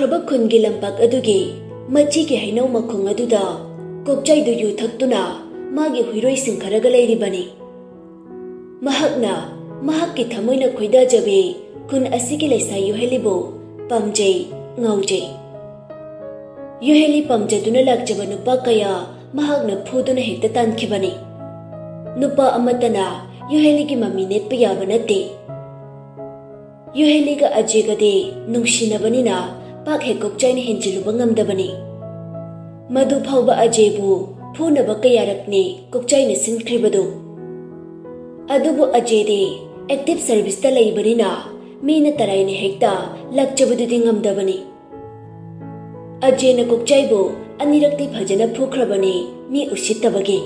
ꯆꯥꯎꯈ꯭ꯔꯕ ꯈꯨꯟꯒꯤ ꯂꯝꯄꯥꯛ ꯑꯗꯨꯒꯤ ꯃꯆꯤꯒꯤ ꯍꯩꯅꯧ ꯃꯈꯣꯡ ꯑꯗꯨꯗ ꯀꯣꯛꯆꯩꯗꯨ ꯌꯨ ꯊꯛꯇꯨꯅ ꯃꯥꯒꯤ ꯍꯨꯏꯔꯣꯏꯁꯤꯡ ꯈꯔꯒ ꯂꯩꯔꯤꯕꯅꯤ꯫ ꯃꯍꯥꯛꯅ ꯃꯍꯥꯛꯀꯤ ꯊꯃꯣꯏꯅ ꯈꯣꯏꯗꯥꯖꯕꯤ ꯈꯨꯟ ꯑꯁꯤꯒꯤ ꯂꯩꯁꯥ ꯌꯨꯍꯦꯂꯤꯕꯨ ꯄꯥꯝꯖꯩ ꯉꯥꯎꯖꯩ꯫ ꯌꯨꯍꯦꯂꯤ ꯄꯥꯝꯖꯗꯨꯅ ꯂꯥꯛꯆꯕ ꯅꯨꯄꯥ ꯀꯌꯥ ꯃꯍꯥꯛꯅ ꯐꯨꯗꯨꯅ ꯍꯦꯛꯇ ꯇꯥꯟꯈꯤꯕꯅꯤ꯫ ꯅꯨꯄꯥ ꯑꯃꯠꯇꯅ ꯌꯨꯍꯦꯂꯤꯒꯤ ꯃꯃꯤ ꯅꯦꯠꯄ ꯌꯥꯕ ꯅꯠꯇꯦ꯫ ꯌꯨꯍꯦꯂꯤꯒ ꯑꯖꯦꯒꯗꯤ ꯅꯨꯡꯁꯤꯅꯕꯅꯤꯅ ꯄꯥꯛ ꯍꯦꯛ ꯀꯣꯛꯆꯩꯅ ꯍꯦꯟꯖꯤꯜꯂꯨꯕ ꯉꯝꯗꯕꯅꯤ꯫ ꯃꯗꯨ ꯐꯥꯎꯕ ꯑꯖꯦꯕꯨ ꯐꯨꯅꯕ ꯀꯌꯥꯔꯛꯅꯤ ꯀꯣꯛꯆꯩꯅ ꯁꯤꯟꯈ꯭ꯔꯤꯕꯗꯨ꯫ ꯑꯗꯨꯕꯨ ꯑꯖꯦꯗꯤ ꯑꯦꯛꯇꯤꯚ ꯁꯔꯚꯤꯁꯇ ꯂꯩꯕꯅꯤꯅ ꯃꯤꯅ ꯇꯔꯥꯏꯅ ꯍꯦꯛꯇ ꯂꯥꯛꯆꯕꯗꯨꯗꯤ ꯉꯝꯗꯕꯅꯤ꯫ ꯑꯖꯦꯅ ꯀꯣꯛꯆꯩꯕꯨ ꯑꯅꯤꯔꯛꯇꯤ ꯐꯖꯅ ꯐꯨꯈ꯭ꯔꯕꯅꯤ ꯃꯤ ꯎꯁꯤꯠꯇꯕꯒꯤ꯫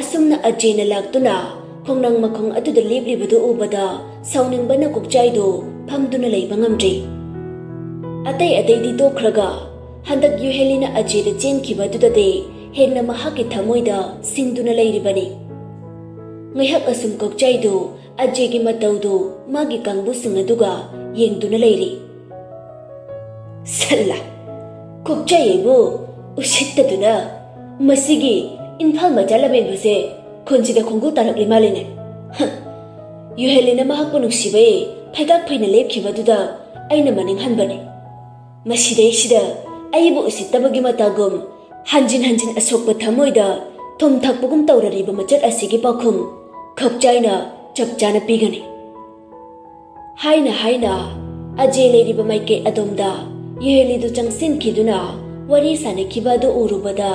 ꯑꯁꯨꯝꯅ ꯑꯖꯦꯅ ꯂꯥꯛꯇꯨꯅ ꯈꯣꯡꯅꯥꯡ ꯃꯈꯣꯡ ꯑꯗꯨꯗ ꯂꯦꯞꯂꯤꯕꯗꯨ ꯎꯕꯗ ꯁꯥꯎꯅꯤꯡꯕꯅ ꯀꯣꯛꯆꯩꯗꯨ ꯐꯝꯗꯨꯅ ꯂꯩꯕ ꯉꯝꯗ꯭ꯔꯤ꯫ ꯑꯇꯩ ꯑꯇꯩꯗꯤ ꯇꯣꯛꯈ꯭ꯔꯒ ꯍꯟꯗꯛ ꯌꯨꯍꯦꯂꯤꯅ ꯑꯖꯦꯗ ꯆꯦꯟꯈꯤꯕꯗꯨꯗꯗꯤ ꯍꯦꯟꯅ ꯃꯍꯥꯛꯀꯤ ꯊꯃꯣꯏꯗ ꯁꯤꯡꯗꯨꯅ ꯂꯩꯔꯤꯕꯅꯤ꯫ ꯉꯩꯍꯥꯛ ꯑꯁꯨꯝ ꯀꯣꯛꯆꯩꯗꯨ ꯑꯖꯦꯒꯤ ꯃꯇꯧꯗꯨ ꯃꯥꯒꯤ ꯀꯥꯡꯕꯨꯁꯤꯡ ꯑꯗꯨꯒ ꯌꯦꯡꯗꯨꯅ ꯂꯩꯔꯤ꯫ ꯁꯜꯂꯥ ꯀꯣꯛꯆꯩꯕꯨ ꯎꯁꯤꯠꯇꯗꯨꯅ ꯃꯁꯤꯒꯤ ꯏꯝꯐꯥꯜ ꯃꯆꯥ ꯂꯝꯍꯦꯟꯕꯁꯦ ꯈꯨꯟꯁꯤꯗ ꯈꯣꯡꯒꯨꯜ ꯇꯥꯔꯛꯂꯤ ꯃꯥꯜꯂꯤꯅꯦ꯫ ꯌꯨꯍꯦꯂꯤꯅ ꯃꯍꯥꯛꯄꯨ ꯅꯨꯡꯁꯤꯕꯩ ꯐꯩꯒꯥꯛ ꯐꯩꯅ ꯂꯦꯞꯈꯤꯕꯗꯨꯗ ꯑꯩꯅ ꯃꯅꯤꯡ ꯍꯟꯕꯅꯤ꯫ ꯃꯁꯤꯗꯩꯁꯤꯗ ꯑꯩꯕꯨ ꯎꯁꯤꯠꯇꯕꯒꯤ ꯃꯇꯥꯒꯨꯝ ꯍꯟꯖꯤꯟ ꯍꯟꯖꯤꯟ ꯑꯁꯣꯛꯄ ꯊꯃꯣꯏꯗ ꯊꯨꯝ ꯊꯛꯄꯒꯨꯝ ꯇꯧꯔꯔꯤꯕ ꯃꯆꯠ ꯑꯁꯤꯒꯤ ꯄꯥꯎꯈꯨꯝ ꯀꯣꯛꯆꯩꯅ ꯆꯞ ꯆꯥꯅ ꯄꯤꯒꯅꯤ꯫ ꯍꯥꯏꯅ ꯍꯥꯏꯅ ꯑꯖꯦ ꯂꯩꯔꯤꯕ ꯃꯥꯏꯀꯩ ꯑꯗꯣꯝꯗ ꯌꯨꯍꯦꯂꯤꯗꯨ ꯆꯪꯁꯤꯟꯈꯤꯗꯨꯅ ꯋꯥꯔꯤ ꯁꯥꯅꯈꯤꯕ ꯑꯗꯨ ꯎꯔꯨꯕꯗ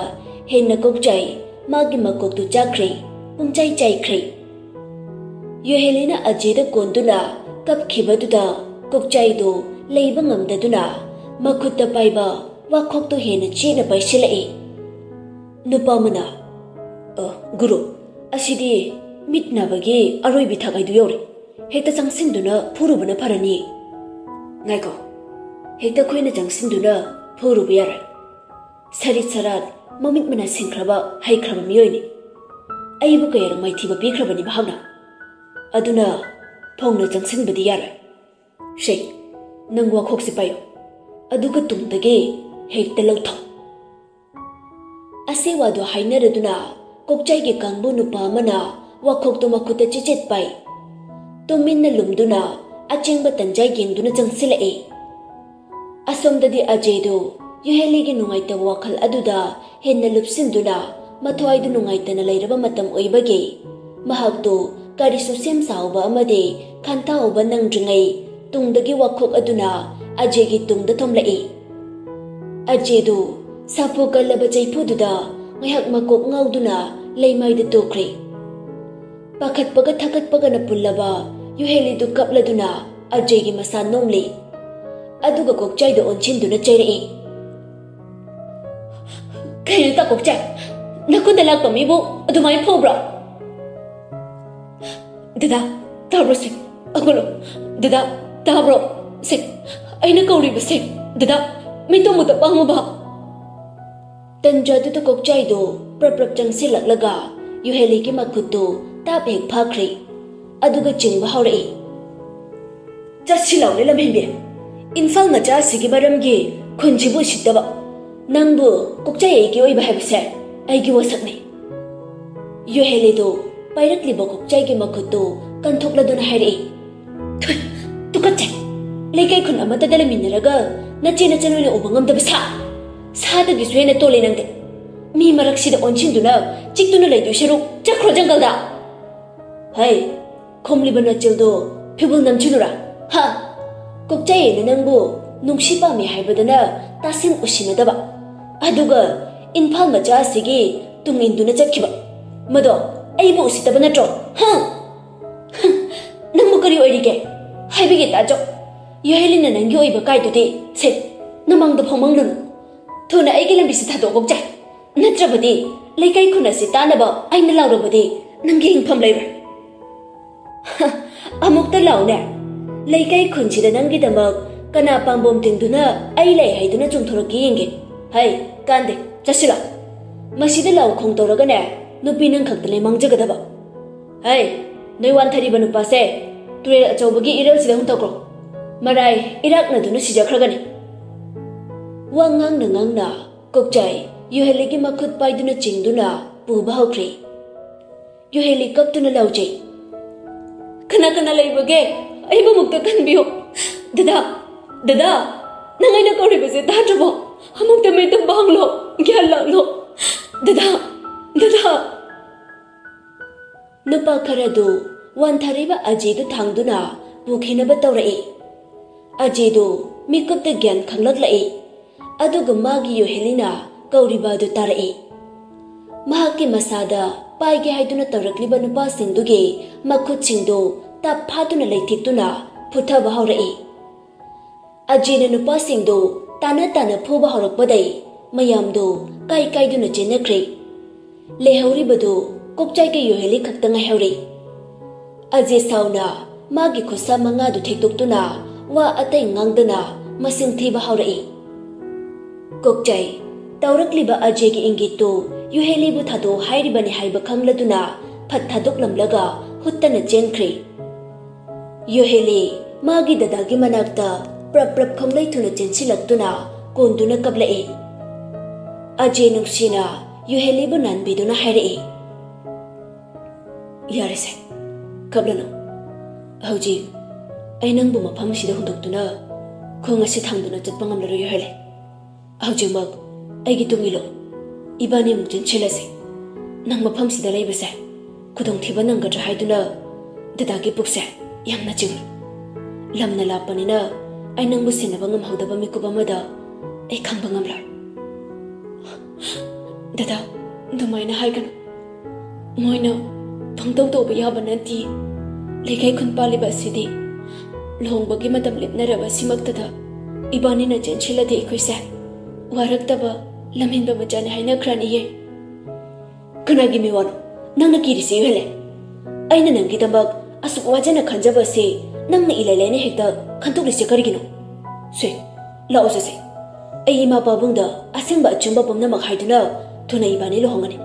ꯍꯦꯟꯅ ꯀꯣꯛꯆꯩ ꯃꯥꯒꯤ ꯃꯀꯣꯛꯇꯨ ꯆꯥꯛꯈ꯭ꯔꯦ, ꯄꯨꯡꯆꯥꯏ ꯆꯥꯏꯈ꯭ꯔꯦ꯫ ꯌꯨꯍꯦꯂꯤꯅ ꯑꯖꯦꯗ ꯀꯣꯟꯗꯨꯅ ꯀꯞꯈꯤꯕꯗꯨꯗ ꯀꯣꯛꯆꯩꯗꯨ ꯂꯩꯕ ꯉꯝꯗꯗꯨꯅ ꯃꯈꯨꯠꯇ ꯄꯥꯏꯕ ꯋꯥꯈꯣꯛꯇꯨ ꯍꯦꯟꯅ ꯆꯦꯠꯅ ꯄꯥꯏꯁꯤꯜꯂꯛꯏ꯫ ꯅꯨꯄꯥ ꯑꯃꯅ ꯒꯨꯔꯨ ꯑꯁꯤꯗꯤ ꯃꯤꯠ ꯅꯥꯕꯒꯤ ꯑꯔꯣꯏꯕꯤ ꯊꯥꯒꯥꯏꯗꯨ ꯌꯧꯔꯦ, ꯍꯦꯛꯇ ꯆꯪꯁꯤꯟꯗꯨꯅ ꯐꯨꯔꯨꯕꯅ ꯐꯔꯅꯤ꯫ ꯉꯥꯏꯈꯣ, ꯍꯦꯛꯇ ꯑꯩꯈꯣꯏꯅ ꯆꯪꯁꯤꯟꯗꯨꯅ ꯐꯨꯔꯨꯕ ꯌꯥꯔꯣꯏ꯫ ꯁꯔꯤꯠ ꯁꯔꯥꯠ ꯃꯃꯤꯠ ꯃꯅꯥ ꯁꯤꯡꯈ꯭ꯔꯕ ꯍꯩꯈ꯭ꯔꯕ ꯃꯤꯑꯣꯏꯅꯤ꯫ ꯑꯩꯕꯨ ꯀꯌꯥꯔꯛ ꯃꯥꯏꯊꯤꯕ ꯄꯤꯈ꯭ꯔꯕꯅꯤ ꯃꯍꯥꯛꯅ, ꯑꯗꯨꯅ ꯐꯣꯡꯅ ꯆꯪꯁꯤꯟꯕꯗꯤ ꯌꯥꯔꯣꯏ꯫ ꯁꯦ ꯅꯪ ꯋꯥꯈꯣꯛꯁꯤ ꯄꯥꯏꯌꯨ, ꯑꯗꯨꯒ ꯇꯨꯡꯗꯒꯤ ꯍꯦꯛꯇ ꯂꯧꯊꯣ꯫ ꯑꯁꯤ ꯋꯥꯗꯨ ꯍꯥꯏꯅꯔꯗꯨꯅ ꯀꯣꯛꯆꯩꯒꯤ ꯀꯥꯡꯕꯨ ꯅꯨꯄꯥ ꯑꯃꯅ ꯋꯥꯈꯣꯛꯇꯨ ꯃꯈꯨꯠꯇ ꯆꯤꯆꯦꯠ ꯄꯥꯏ, ꯇꯨꯃꯤꯟꯅ ꯂꯨꯝꯗꯨꯅ ꯑꯆꯦꯡꯕ ꯇꯟꯖꯥ ꯌꯦꯡꯗꯨꯅ ꯆꯪꯁꯤꯜꯂꯛꯏ꯫ ꯑꯁꯣꯝꯗꯗꯤ ꯑꯖꯦꯗꯨ ꯌꯨꯍꯦꯂꯤꯒꯤ ꯅꯨꯡꯉꯥꯏꯇꯕ ꯋꯥꯈꯜ ꯑꯗꯨꯗ ꯍꯦꯟꯅ ꯂꯨꯞꯁꯤꯟꯗꯨꯅ ꯃꯊ꯭ꯋꯥꯏꯗꯨ ꯅꯨꯡꯉꯥꯏꯇꯅ ꯂꯩꯔꯕ ꯃꯇꯝ ꯑꯣꯏꯕꯒꯤ ꯃꯍꯥꯛꯇꯨ ꯀꯔꯤꯁꯨ ꯁꯦꯝ ꯁꯥꯍꯧꯕ ꯑꯃꯗꯤ ꯈꯟꯊꯍꯧꯕ ꯅꯪꯗ꯭ꯔꯤꯉꯩ ꯇꯨꯡꯗꯒꯤ ꯋꯥꯈꯣꯛ ꯑꯗꯨꯅ ꯑꯖꯦꯒꯤ ꯇꯨꯡꯗ ꯊꯣꯝꯂꯛꯏ꯫ ꯑꯖꯦꯗꯨ ꯁꯥꯐꯨ ꯀꯜꯂꯕ ꯆꯩꯐꯨꯗꯨꯗ ꯉꯥꯏꯍꯥꯛ ꯃꯀꯣꯛ ꯉꯥꯎꯗꯨꯅ ꯂꯩꯃꯥꯏꯗ ꯇꯣꯛꯈ꯭ꯔꯦ꯫ ꯄꯥꯈꯠꯄꯒ ꯊꯀꯠꯄꯒꯅ ꯄꯨꯜꯂꯕ ꯌꯨꯍꯦꯂꯤꯗꯨ ꯀꯞꯂꯗꯨꯅ ꯑꯖꯦꯒꯤ ꯃꯁꯥ ꯅꯣꯝꯂꯤ, ꯑꯗꯨꯒ ꯀꯣꯛꯆꯩꯗ ꯑꯣꯟꯁꯤꯟꯗꯨꯅ ꯆꯩꯔꯛꯏ꯫ ꯀꯩꯅꯣ ꯇꯥ ꯀꯣꯛꯆꯩ, ꯅꯈꯨꯠꯇ ꯂꯥꯛꯄ ꯃꯤꯕꯨ ꯑꯗꯨꯃꯥꯏꯅ ꯐꯨꯕ꯭ꯔꯣ? ꯗꯗꯥ ꯇꯥꯕ꯭ꯔꯣ ꯁꯦ? ꯑꯒꯣꯂꯣ ꯗꯗꯥ ꯇꯥꯕ꯭ꯔꯣ ꯁꯦ? ꯑꯩꯅ ꯀꯧꯔꯤꯕꯁꯦ ꯗꯗꯥ ꯃꯤꯇꯣꯡꯕꯗ ꯄꯥꯡꯉꯨꯕ꯫ ꯇꯟꯖꯥꯗꯨꯗ ꯀꯣꯛꯆꯩꯗꯨ ꯄ꯭ꯔꯞ ꯄ꯭ꯔꯞ ꯆꯪꯁꯤꯜꯂꯛꯂꯒ ꯌꯨꯍꯦꯂꯤꯒꯤ ꯃꯈꯨꯠꯇꯨ ꯇꯥꯞ ꯍꯦꯛ ꯐꯥꯈ꯭ꯔꯦ, ꯑꯗꯨꯒ ꯆꯤꯡꯕ ꯍꯧꯔꯛꯏ꯫ ꯆꯠꯁꯤꯜꯂꯛꯎꯅꯦ ꯂꯝꯍꯦꯟꯕꯤ, ꯏꯝꯐꯥꯜ ꯃꯆꯥ ꯑꯁꯤꯒꯤ ꯃꯔꯝꯒꯤ ꯈꯨꯟꯁꯤꯕꯨ ꯎꯁꯤꯠꯇꯕ ꯅꯪꯕꯨ ꯀꯣꯛꯆꯩ ꯑꯩꯒꯤ ꯑꯣꯏꯕ ꯍꯥꯏꯕꯁꯦ ꯑꯩꯒꯤ ꯋꯥꯁꯛꯅꯤ꯫ ꯌꯨꯍꯦꯂꯤꯗꯨ ꯄꯥꯏꯔꯛꯂꯤꯕ ꯀꯣꯛꯆꯩꯒꯤ ꯃꯈꯨꯠꯇꯨ ꯀꯟꯊꯣꯛꯂꯗꯨꯅ ꯍꯥꯏꯔꯛꯏ꯫ ꯇꯨꯀꯠꯆꯩ, ꯂꯩꯀꯥꯏ ꯈꯨꯟ ꯑꯃꯠꯇꯗ ꯂꯩꯃꯤꯟꯅꯔꯒ ꯅꯆꯦ ꯅꯆꯟ ꯑꯣꯏꯅ ꯎꯕ ꯉꯝꯗꯕ ꯁꯥꯗꯒꯤꯁꯨ ꯍꯦꯟꯅ ꯇꯣꯜꯂꯦ ꯅꯪꯗꯤ꯫ ꯃꯤ ꯃꯔꯛꯁꯤꯗ ꯑꯣꯟꯁꯤꯟꯗꯨꯅ ꯆꯤꯛꯇꯨꯅ ꯂꯩꯗꯣꯏ ꯁꯔꯨꯛ ꯆꯠꯈ꯭ꯔꯣ ꯖꯪꯒꯜꯗ꯫ ꯍꯩ, ꯈꯣꯝꯂꯤꯕ ꯅꯆꯤꯜꯗꯨ ꯐꯤꯕꯨꯜ ꯅꯝꯁꯤꯜꯂꯨꯔꯥ? ꯍꯥ, ꯀꯣꯛꯆꯩ ꯑꯩꯅ ꯅꯪꯕꯨ ꯅꯨꯡꯁꯤ ꯄꯥꯝꯃꯤ ꯍꯥꯏꯕꯗꯅ ꯇꯥꯁꯤꯟ ꯎꯁꯤꯟꯅꯗꯕ, ꯑꯗꯨꯒ ꯏꯝꯐꯥꯜ ꯃꯆꯥ ꯑꯁꯤꯒꯤ ꯇꯨꯡ ꯏꯟꯗꯨꯅ ꯆꯠꯈꯤꯕ, ꯃꯗꯣ ꯑꯩꯕꯨ ꯎꯁꯤꯠꯇꯕ ꯅꯠꯇ꯭ꯔꯣ? ꯅꯪꯕꯨ ꯀꯔꯤ ꯑꯣꯏꯔꯤꯒꯦ ꯍꯥꯏꯕꯤꯒꯦ ꯇꯥꯖꯧ꯫ ꯌꯨꯍꯦꯂꯤꯅ ꯅꯪꯒꯤ ꯑꯣꯏꯕ ꯀꯥꯏꯗꯨꯗꯤ ꯁꯦ ꯅꯃꯥꯡꯗ ꯐꯥꯎꯃꯪꯂꯨꯅꯨ꯫ ꯊꯨꯅ ꯑꯩꯒꯤ ꯂꯝꯕꯤꯁꯤ ꯊꯥꯗꯣꯛꯑꯣ ꯀꯣꯛꯆꯩ, ꯅꯠꯇ꯭ꯔꯕꯗꯤ ꯂꯩꯀꯥꯏ ꯈꯨꯟ ꯑꯁꯤ ꯇꯥꯅꯕ ꯑꯩꯅ ꯂꯥꯎꯔꯕꯗꯤ ꯅꯪꯒꯤ ꯍꯤꯡꯐꯝ ꯂꯩꯔꯣꯏ꯫ ꯑꯃꯨꯛꯇ ꯂꯥꯎꯅꯦ, ꯂꯩꯀꯥꯏ ꯈꯨꯟꯁꯤꯗ ꯅꯪꯒꯤꯗꯃꯛ ꯀꯅꯥ ꯄꯥꯝꯕꯣꯝ ꯇꯤꯡꯗꯨꯅ ꯑꯩ ꯂꯩ ꯍꯥꯏꯗꯨꯅ ꯆꯣꯡꯊꯣꯔꯛꯀꯦ ꯌꯦꯡꯒꯦ꯫ ꯍꯩ ꯀꯥꯟꯗꯦ, ꯆꯠꯁꯤꯜꯂꯣ꯫ ꯃꯁꯤꯗ ꯂꯥꯎ ꯈꯣꯡ ꯇꯧꯔꯒꯅꯦ ꯅꯨꯄꯤ ꯅꯪ ꯈꯛꯇꯅꯦ ꯃꯥꯡꯖꯒꯗꯕ꯫ ꯍꯩ, ꯅꯣꯏ ꯋꯥꯟꯊꯔꯤꯕ ꯅꯨꯄꯥꯁꯦ ꯇꯨꯔꯦꯜ ꯑꯆꯧꯕꯒꯤ ꯏꯔꯦꯜꯁꯤꯗ ꯍꯨꯟꯇꯣꯛꯈ꯭ꯔꯣ, ꯃꯔꯥꯏ ꯏꯔꯥꯛꯅꯗꯨꯅ ꯁꯤꯖꯈ꯭ꯔꯒꯅꯤ꯫ वा ngang na kokchai Yuheli gi makhut paiduna chingduna puba hokri Yuheli kaptuna laujai kana leibage aiba mukta kanbiyo dada nangai na kori base thatrabo amukta me tum banglo gyal lalo dada nupa kharadu wan thariba ajidu thangduna pukhinaba tawrai ajidu mikupta gyan khanglaklai aduga magi Yuhelina kauribadu tarai mahaki masada paige haiduna tawrakliba nupa singduge makhut singdu tap phatuna leithituna phuthaba haurai ajina nupa singdu tana phuba haurakpadai mayamdu kai duna chenakre lehauribadu kokchai ke Yuheli khaktangai hauri aje sauna magi khosa manga du thektuktuna wa atai ngangdana masing thiba haurai kokchai tawrakliba aje gi ingitu Yuheli bu thado hairibani haiba khangladuna phat thadok lamlaga huttana chenkhre Yuheli magi dadagi manakta prap khanglai thuna chensilaktuna konduna kablai aje nuksina Yuheli bu nanbiduna hairai yarese kablano hauji ainang bu mafam sida hundoktuna khongasi thangduna chatpa ngamlaro Yuheli hauji mag aigi tungilo ibani mukjen chelase nang mafam sida leibase kudong thiba nanggadra haiduna dadagi pukse yamna ching lamna lapanina ainang bu senaba ngamhaudaba mikuba mada ai khangba ngamlar dada dumaina haigan moina phangtau toba yaba nati lekai khun paliba sidi lohongbagi matam lepnaraba simaktada ibani na chenchilade ikhoise waraktaba lamhinba machane haina khraniye kanagi miwano nangna kirisi Yuhele aina nangi tambak asuk wajana khanjaba se nangna ilailene hekta khantuklise karigino se lao jase ai ima babungda asengba achumba bomna makhaiduna thuna ibani lohongani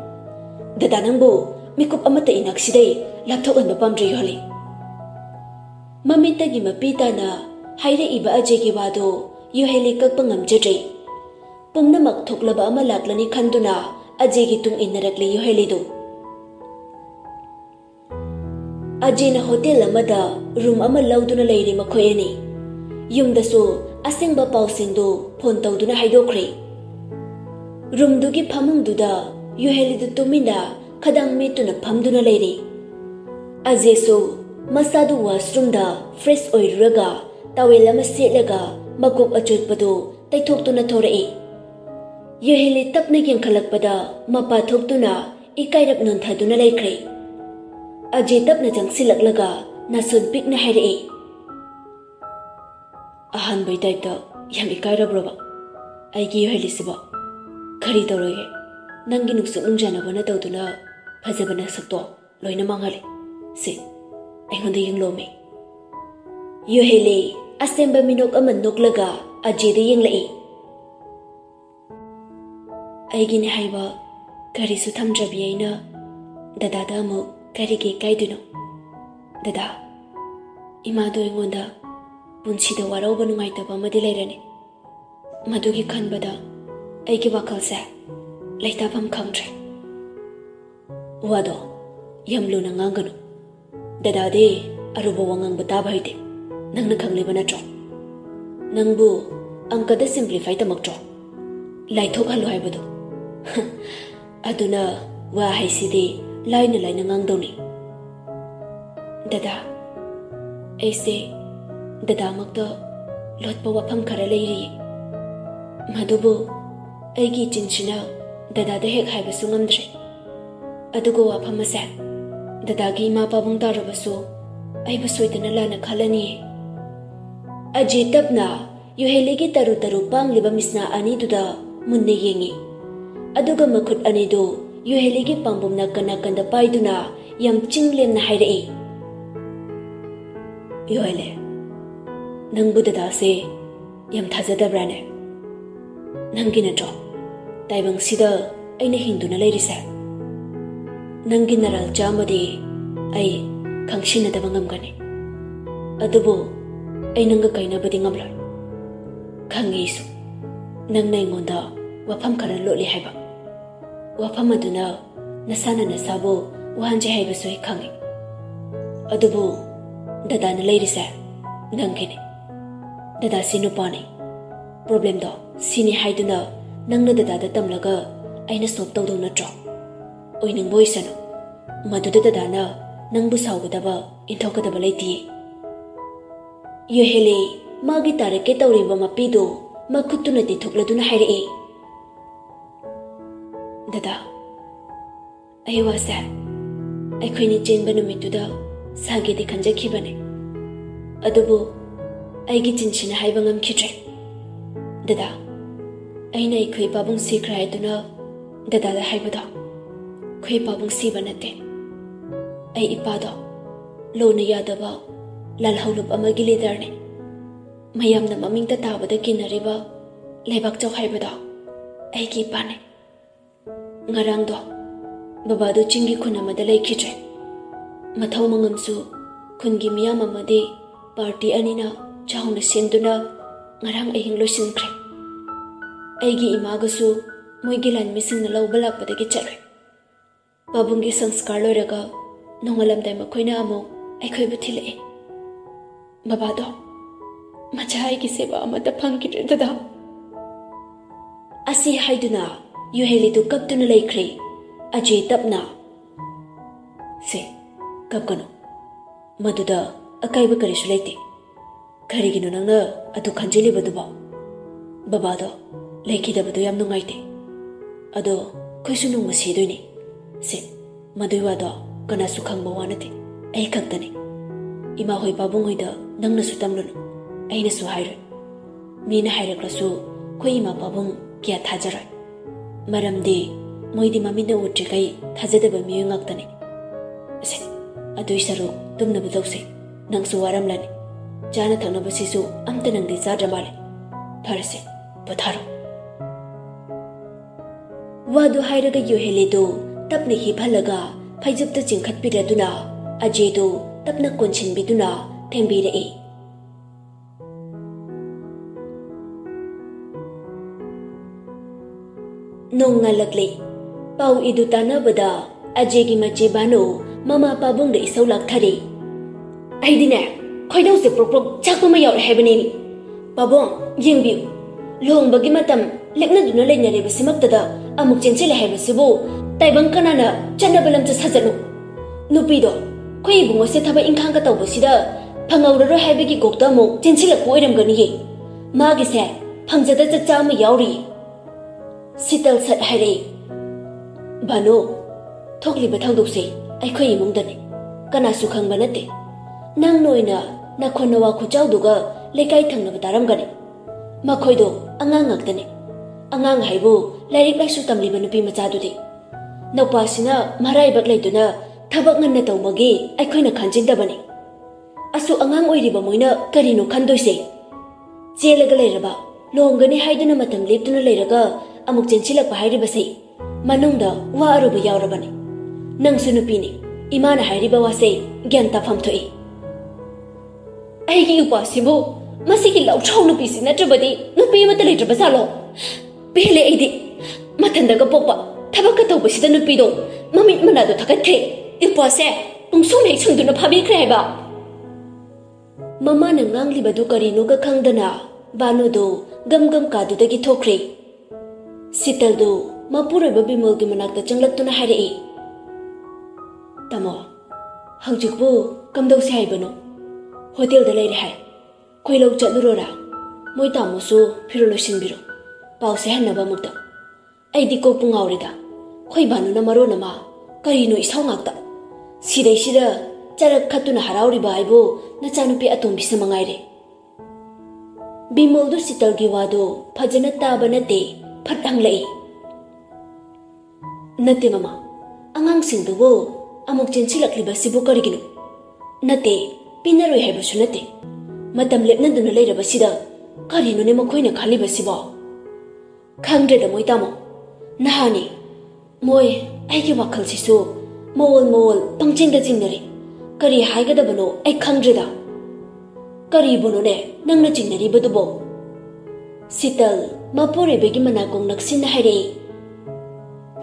dada nangbo mikup amata inaksidai lapthok an pamdri Yuheli mamitagi mapita na haire iba ajegi wado Yuheli kakpa ngamjadri pumnamak thoklaba ama laklani khanduna ajegi tung innarakle Yuheli do ajina hotel amada room ama lauduna leiri makhoyani yumdasu asengba pausingdo phone tawduna haidokre room dugi phamungduda Yuheli du tumina khadang metuna phamduna leiri ajesu masadu washroom da fresh oiraga tawel ama setlaga makok achutpadu taithoktuna thorai Yuheli tapna yengkhalakpada mapa thoktuna ikairap nonthaduna laikre aje tapna jangsilaklaga nasun pikna hairai ahan bai taita yam ikairabroba aigi Yuheli siba khari tawroge nangi nuksuk nungjanabana tawduna phajabana sakto loina manghale se aingonda yenglome Yuheli asemba minok ama noklaga ajeda yenglai aigini haiba kari su thamdrabi aina dada mo kari ge kaiduno dada imado engonda punchida warauba nungaitaba amadi leirane madugi khanbada aigi wakalse leitafam khangdre wado yamluna nganganu dada de aruba wangang bataba haide nangna khangleba natro nangbu angkada simplify tamaktro laithok halu haibado aduna wa haisidi laina ngangdoni dada aise dada makta lotpa wafam khara leiri madubu aigi chinchina dada da hek haibasu ngamdre adugo wafam ase dada gi ma pabung tarabasu aiba soidana lana khalani aje tapna Yuheli gi taru pangliba misna ani duda munne yengi aduga makhut ani do Yuheli gi pangbomna kana paiduna yam chinglemna hairai Yuheli nangbu dada se yam thajadabrane nangi natro taibang sida aina hinduna leirise nangi naral chamadi ai khangshina da ngamgani adubo ai nanga kaina badi ngamlar khangisu Nangna ingonda wafam khara lotli haiba. Wafam aduna nasana nasabu wahanje haibasu hi khangi. Adubu dadana leirise nangkini. Dada sinu pani. Problem do sini haiduna nangna dada tamlaga aina stop tawdaw natro. Oinang boysano. Maduda dadana nangbu sawgadaba inthokadaba leiti. Yohele magi tareke tawriba mapido makutuna tithukladuna hairei. Dada ayawasa aikoini chenba numituda sagedi khanjakhibane. Adubu aigi chinchina haiba ngamkhidre. Dada aina ikoi pabung sikra haiduna dada da haibada khoi pabung siba nate. Ai ipada lona yadaba lalhaulup amagi leader ne. Mayamna mamingta tabada kinariba lebak chaw haibada aigi ipane. Ngarang do baba do chingi khuna mada laikhidre. Mathau mangamsu khungi miyam amadi party anina chawna sinduna ngarang ahing loisinkre. Aigi imagasu moigi lanmisingna lawba lakpadagi chalre. Babungi sanskar loiraga nongalamdai makhoina amuk aikhoibu thilai. Baba do macha aigi seba amata phangkidre dada. Asi haiduna yoheli tu kaptuna laikhre. Ajay tapna. Se kapkano. Maduda akaiba karisu laite. Karigino nangna adu khanjili baduba. Baba do laikidabadu yam nungaite. Ado koisu nung masidoini. Se madui wado kana su khangba wanate. Ai khaktani. Ima hoi babung hoida nangna su tamlunu. Aina su hairoi. Mina hairaklasu koi ima babung kya thajaroi. Maramdi moidi mamina utrikai thajadaba miyo ngaktani. Se adui saru tumna budawse nangsu waramlani. Jana thangna basisu amta nangdi zadra male. Farase potharo. Wadu hairaga yohele do tapna hibhalaga phaijupta chingkhatpiraduna Ajay do tapna konchinbiduna thembirei. Nongalakle pau idu tanabada Ajay gi mache bano mama pabung de isau lakthare. Aidine khoidau se prok chakpa ma yaur hebani. Babong yengbiu lohongbagi matam lekna duna leinare basimaktada amuk chenchele hebasibu taibang kanana chanabalam cha sajanu. Nupido khoi bungo se thaba inkhang ka tawbasida phangauraro hebagi kokta amuk chenchilak poiramgani ye. Magi se phangjada cha chama yauri. Sital sat haire. Bano thokli bathangdose aikhoi imungdani kana su khangba nate. Nang noina nakhonwa khuchawduga lekai thangnaba taramgani. Makhoido angang ngaktani. Angang haibu lairik laisu tamliba nupi machadudi. Napasina maraibak leituna thabak nganna tawmagi aikhoina khanjindabani. Asu angang oiriba moina karino khandoise. Chelaga leiraba longani haiduna matam leptuna leiraga amuk chenchilak pahairibase manungda wa aruba yaurabani. Nangsu nupini imana hairiba wase gyan tafam thoi. Aigi upasibu masiki lauchau nupisi natrabadi nupi mata leitrabasalo. Pele aidi mathandaga popa thabaka tawbasida nupido mamit manado thakathe. Upase pungsum hei chungduna phabikre haiba. Mama na nganglibadu karino ga khangdana banodo gam kadudagi thokre. Sitaldo mapuraba bimolgi manakta changlaktuna hairei. Tamo haujikbu kamdausi haibano. Hotel da leire hai. Koi lau chatlurora. Moi tamusu firolo sinbiro. Pause hannaba mukta. Aidi ko pungaurida. Koi banu na maro nama karino isau ngakta. Sidai sida charak khatuna harauriba aibo na chanupi atombi samangaire. Bimoldu sitalgi wado phajana taba nate phatang lai. Nate mama angang singdubo amuk chenchilakliba sibu karigino. Nate pinaroi haibasu nate. Matam lepnaduna leirabasida karino ne makhoina khalibasibo. Khangdreda moi tamo nahani moi aigi wakhalsisu mawol pangchingda jingnari. Kari haigadabano ai khangdreda. Kari bono ne nangna jingnari badubo. Sital mapurebegi manakong naksina hairi.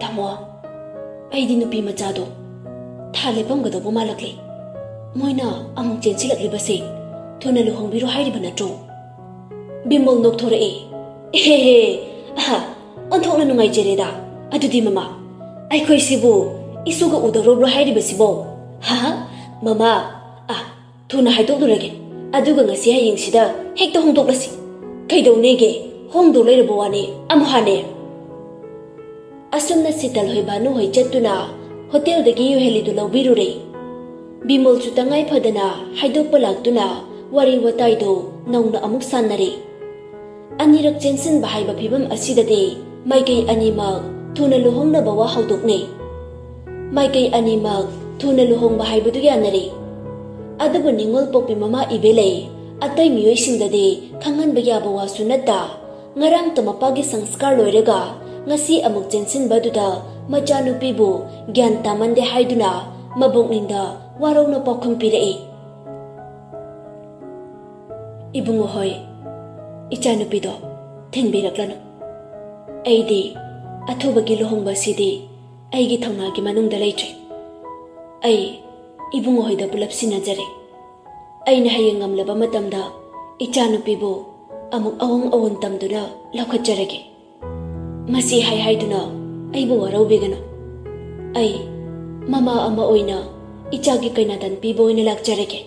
Tamo, ay di nupi machado. Thalipam gadabo malakli. Moina among chensilakli basi. Thuna luhong biro hairi banatro. Bimol nokthore e. Hehe. Aha. Onthok na nungai jereda. Adudi mama. Ay koi sibu. Isuga udarobro hairi basibo. Ha? Mama. Ah. Thuna haidok durage. Aduga ngasi hayeng sida hekta hongdok lasi. Kaidau nege. Hongdok lairabo wani. Amuhane. Asumna Sital hoi banu hoi chattuna. Hotel dagi yuheli du laubirure. Bimol chutangai phadana haidok palaktuna. Wari watai do nauna amuk sanare. Anirak chensin bahai bapibam asidade. Maikay animag thuna luhong na bawa haudok ne. Maikay animag thuna luhong bahai buduyanare. Adabu ningol popi mama ibele. Atay miyoy sindade kangan bayaba wa sunata. Ngarang tamapagi sanskar loiraga. Ngasi amuk chensin baduda machanupibu gyan tamande haiduna. Mabong ninda waraw na pakum pirae. Ibungo hoy. Ichanupido. Thinbiraklano. Aidi athubagi luhongba sidi aigi thaunagi manungda leitre. Ai ibungo hoida pulap sinajare. Aina hayeng ngamlaba matamda ichanupibu amuk awang awon tamduna laukhatjarage. Masi hai haiduna aibu waraubigano. Ai mama ama oina ichagi kainadan pibo oina lakjarage.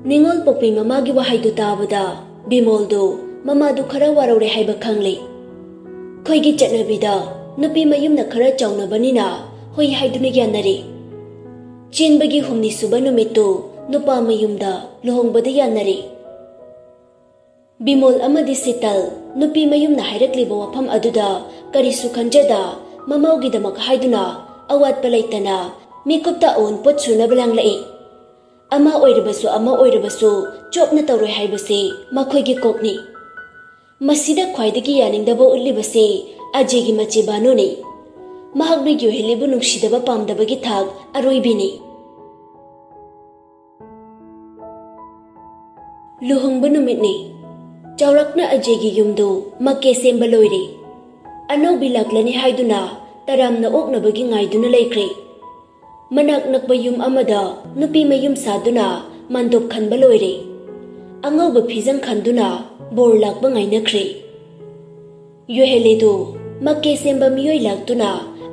Ningol popi mamagi wahaidu tabada Bimoldo mama du khara waraure haiba khangli. Khoigi chatnabida nupi mayumna khara chaunabani hoi haiduna yanare. Chenbagi humni suba numittu nupa mayumda luhongbada yanare. Bimol amadi Sital nupi mayumna hairakliba wafam aduda karisu khanjada mamawgidamak haiduna awatpa leitana mikupta on pot sunaba langlai. Ama oirabasu chopna tawroi haibase makhoigi kokni. Masida khwaidagi yaningdaba ullibase ajegi mache banone. Mahakna yuhelibu nungsidaba pamdabagi thak aroibini. Luhongba numitni. Chaurakna ajegi yumdu makke semba loire. Anaubi laklani haiduna taramna oknabagi ngaiduna laikre. Manak nakba yum amada nupi mayum saduna mandop khanba loire. Angauba phizang khanduna bor lakba ngainakre. Yuheledu makke semba miyoi laktuna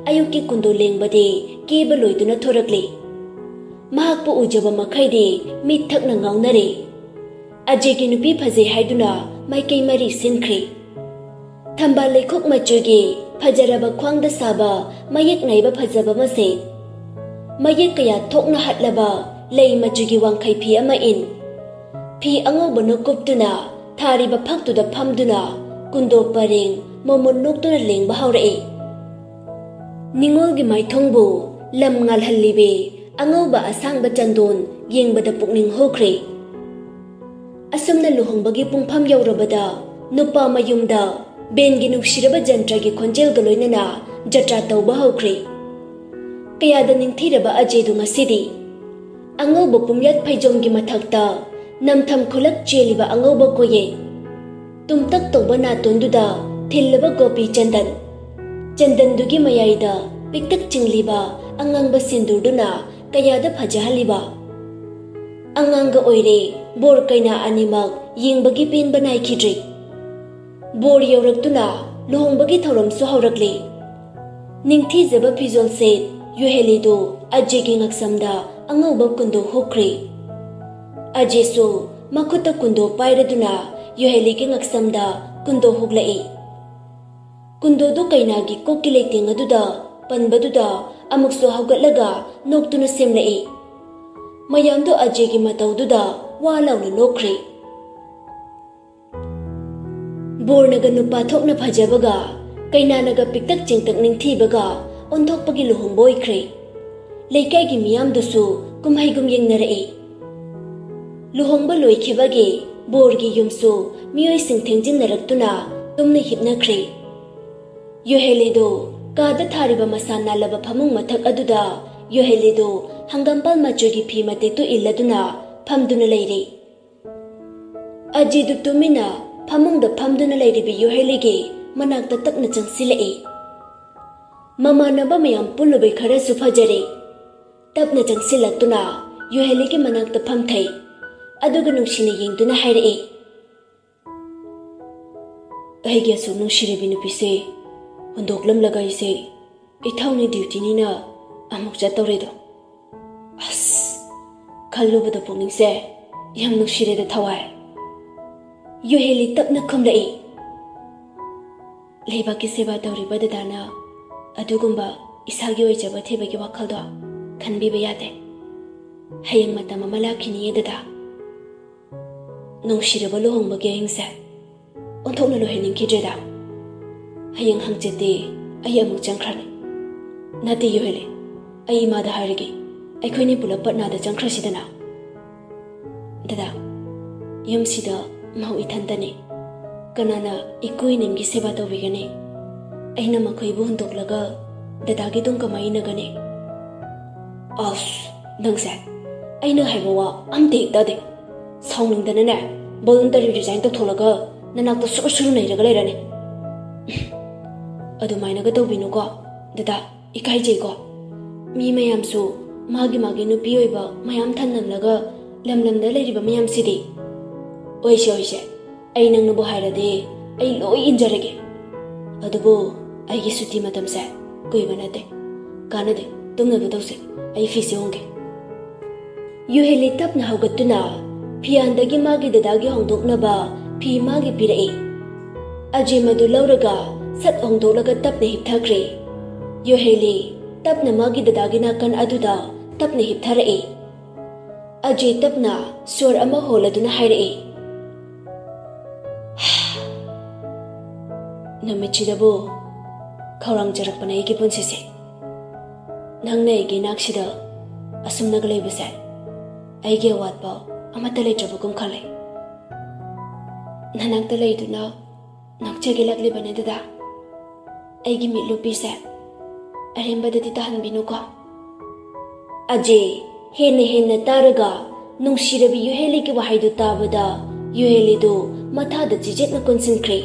ayuki kundo lengbade keba loiduna thorakle. Mahakpa ujaba makhaide mithakna ngaunare. Ajegi nupi phaje haiduna maikei mari sinkre. Thamba lekhok machugi phajaraba khwangda saba mayek naiba phajaba mase. Mayek kaya thokna hatlaba lei machugi wangkhai phi ama in. Phi angauba nokuptuna thariba phaktuda phamduna kundo pareng momon noktuna lengba haurae. Ningolgi maithongbu lam ngalhallibe angauba asangba chandon yengbada pukning hokre. Asumna luhongbagi pungpham yaurabada nupa mayumda bengi nuksiraba jantragi khonjel galoinana jatra tawba hokre. Kayada ningthiraba ajedu ngasidi angauba pumyat phaijonggi mathakta namtham khulak cheliba angauba koye. Tumtak tawba natonduda thillaba gopi chandan. Chandandugi mayaida piktak chingliba angangba sindurduna kayada phajahaliba. Anganga oire bor kaina animak yingbagi pen banai khidri. Bor yawraktuna luhongbagi thauramsu haurakle. Ningthijaba phijol set yuhelidu ajegi ngaksamda angauba kundo hokre. Ajesu makuta kundo pairaduna yuheligi ngaksamda kundo hoglai. Kundo do kainagi kokilaiting aduda panbaduda amukso haugatlaga noktuna semlai. Mayamdo ajegi matawduda walawna nokre. Bornaga nupa thokna phajabaga kainanaga piktak chingtak ningthibaga onthokpagi luhongboikre. Leikaigi miyamdusu kumhaigum yengnarai. Luhongba loikhibagi borgi yumsu miyoi sing thengjinnaраktuna tumna hipnakre. Yuheledo kada thariba masana laba phamung mathak aduda yuheledo hangampal machugi phi matektu illaduna phamduna leire. Ajidu tumina फमुंग फमदुना लेरिबि युहेलीगी मनाक्ता तपना चंगसिलई ममानबा मयाम पुल्लुबै खरसु फजरे तपना चंगसिलक्तुना युहेलीगी मनाक्ता फमथै अदुगा नुंसिना येंगदुना हायरई अहिगे असु नुंसिरेबि नुपिसे हुंदोकलमलगा इसे इथाउनि ड्यूटीनिना अमुक चतौरेदो अस खल्लुबदा पुंगनिंगसे यम नुंसिरेदा थवाय युहेली तपना खुमलई लेबाकी सेवा तौरिबा ददाना अदुगुंबा इसागी ओइजबा थेबगी वाखलदो खनबिबा यादे हयेंग मतम अमा लाखिनिये ददा नुंसिरबा लुहोंबगी अहिंसे ओंथोकना लोहेनिंखिद्रेदा हयेंग हंगचेते अई अमुक चंख्राने नाते युहेली अई इमादा हायरगे अखोइनि पुलप पटनादा चंख्रासिदना ददा यमसिदा महु इथंतने कनाना इकुइनिंगी सेवा तौबिगने अइना मखोइबु हुंदोकलगा ददागी तुम कमाइनगने अस नंगसे अइना हाइबवा अमते हेक्तादे साउनिंगदनने वॉलंटरी रिजाइन तौथोलगा ननाक्ता सुरु नैरगा लेरने अदुमाइनगा तौबिनुको ददा इकाइजेको मी मयामसु मागी मागी नुपी ओइबा मयाम थन्नमलगा लमलमदा लेरिबा मयामसिदि ओइसे ओइसे आई नंगनबो हायरदे आई लोई इंजरगे अदुबो आईगी सुटी मतमसे कुइबा नते कानदे तुमनबो तौसे आई फीसे होंगे युहेली तपना हौगतुना फियानदगी मागी ददागी होंदोकनबा फी मागी पिरई अजे मदु लौरगा सत होंदोलगा तपना हिपथाख्रे युहेली तपना मागी ददागी नाकन अदुदा तपना हिपथारई अजे तपना स्वर अमा होलदुना हायरई नमिचिदबो खौरांग जरकपना एगी पुंसिसे नंगना एगी नाक्सिदा असुमनगा लेबसे एगी अवातपा अमता लेत्रबगुम खले ननाक्ता लेदुना नक्चगे लग्लिबने ददा एगी मिलुपीसे अरेंबदति तहनबिनुको अजे हेने हेने तारगा नुंसिरबि युहेलीगी वहाइदु ताबदा युहेलीदु मथादा जिजेटना कुनसिनख्रे